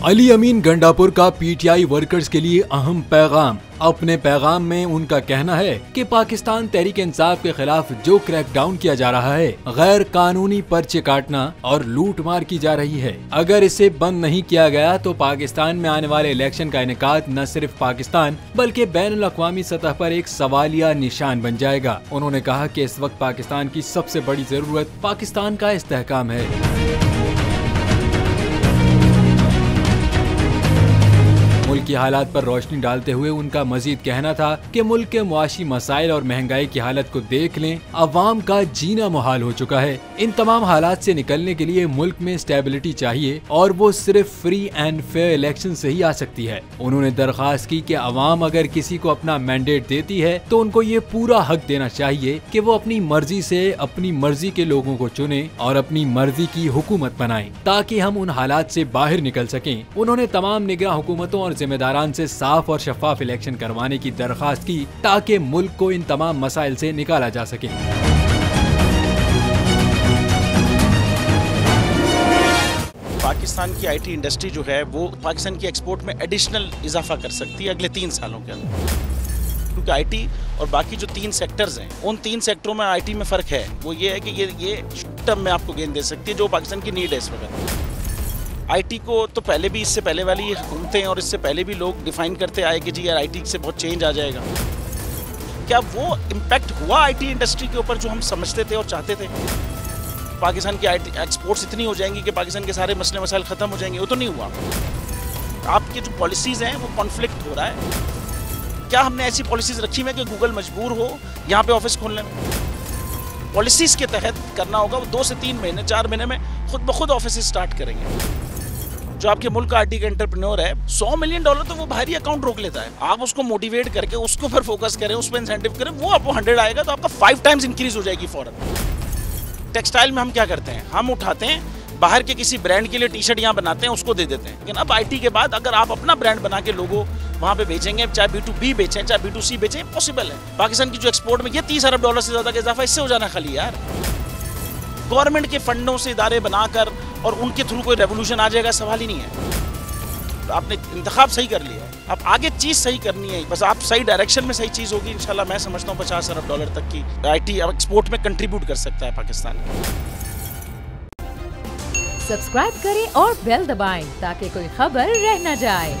अली अमीन गंडापुर का PTI workers के लिए अहम पैगाम। अपने पैगाम में उनका कहना है कि पाकिस्तान तहरीक इंसाफ के खिलाफ जो क्रैकडाउन किया जा रहा है, गैर कानूनी पर्चे काटना और लूट मार की जा रही है, अगर इसे बंद नहीं किया गया तो पाकिस्तान में आने वाले इलेक्शन का इनेकाद न सिर्फ पाकिस्तान बल्कि बैनुल अक़वामी सतह पर एक सवालिया निशान बन जाएगा। उन्होंने कहा कि इस वक्त पाकिस्तान की सबसे बड़ी जरूरत पाकिस्तान का इस्तेहकाम है। मुल्क की हालात पर रोशनी डालते हुए उनका मजीद कहना था कि मुल्क के मुआशी मसाइल और महंगाई की हालत को देख लें, अवाम का जीना मुहाल हो चुका है। इन तमाम हालात से निकलने के लिए मुल्क में स्टेबिलिटी चाहिए और वो सिर्फ फ्री एंड फेयर इलेक्शन से ही आ सकती है। उन्होंने दरख्वास्त की कि अवाम अगर किसी को अपना मैंडेट देती है तो उनको ये पूरा हक देना चाहिए कि वो अपनी मर्जी से अपनी मर्जी के लोगों को चुने और अपनी मर्जी की हुकूमत बनाएं, ताकि हम उन हालात से बाहर निकल सकें। उन्होंने तमाम निगरां हुकूमतों और जिम्मेदारान से साफ और शफाफ इलेक्शन करवाने की दरख्वास्त की ताकि मुल्क को इन तमाम मसाइल से निकाला जा सके। पाकिस्तान की आईटी इंडस्ट्री जो है वो पाकिस्तान की एक्सपोर्ट में एडिशनल इजाफा कर सकती है अगले 3 सालों के अंदर, क्योंकि आईटी और बाकी जो 3 सेक्टर्स हैं उन 3 सेक्टरों में आईटी में फ़र्क है। वो ये है कि ये टर्म में आपको गेंद दे सकती है जो पाकिस्तान की नीड है इस वक्त। आईटी को तो पहले भी, इससे पहले वाली हुकूमतें और इससे पहले भी लोग डिफाइन करते आए कि जी यार आईटी से बहुत चेंज आ जाएगा। क्या वो इम्पैक्ट हुआ आईटी इंडस्ट्री के ऊपर जो हम समझते थे और चाहते थे? पाकिस्तान की आईटी एक्सपोर्ट्स इतनी हो जाएंगी कि पाकिस्तान के सारे मसले मसाइल ख़त्म हो जाएंगे, वो तो नहीं हुआ। आपकी जो पॉलिसीज़ हैं वो कॉन्फ्लिक्ट हो रहा है। क्या हमने ऐसी पॉलिसीज़ रखी हुई है कि गूगल मजबूर हो यहाँ पे ऑफिस खोलने में? पॉलिसीज़ के तहत करना होगा। वो 2 से 3 महीने 4 महीने में खुद ब खुद ऑफिस स्टार्ट करेंगे। जो आपके मुल्क का आईटी का एंटरप्रेन्योर है, $100 मिलियन तो वो बाहरी अकाउंट रोक लेता है। आप उसको मोटिवेट करके उसको पर फोकस करें, उस पर इंसेंटिव करें, वो आपको 100 आएगा तो आपका 5 टाइम्स इंक्रीज हो जाएगी फौरन। टेक्सटाइल में हम क्या करते हैं, हम उठाते हैं बाहर के किसी ब्रांड के लिए टी शर्ट यहाँ बनाते हैं, उसको दे देते हैं। लेकिन अब आईटी के बाद अगर आप अपना ब्रांड बना के लोगों वहाँ पे बेचेंगे, चाहे B2B बेचें चाहे B2C बेचें, पॉसिबल है। पाकिस्तान की जो एक्सपोर्ट में ये $30 अरब से ज़्यादा का इजाफा इससे हो जाना खाली यार। गवर्नमेंट के फंडों से इदारे बनाकर और उनके थ्रू कोई रेवोल्यूशन आ जाएगा, सवाल ही नहीं है। आपने इंतखाब सही कर लिया है, अब आगे चीज़ सही करनी है, बस आप सही डायरेक्शन में सही चीज़ होगी इंशाल्लाह। मैं समझता हूँ $50 अरब तक की आईटी एक्सपोर्ट में कंट्रीब्यूट कर सकता है पाकिस्तान। सब्सक्राइब करें और बेल दबाएं ताकि कोई खबर रह न जाए।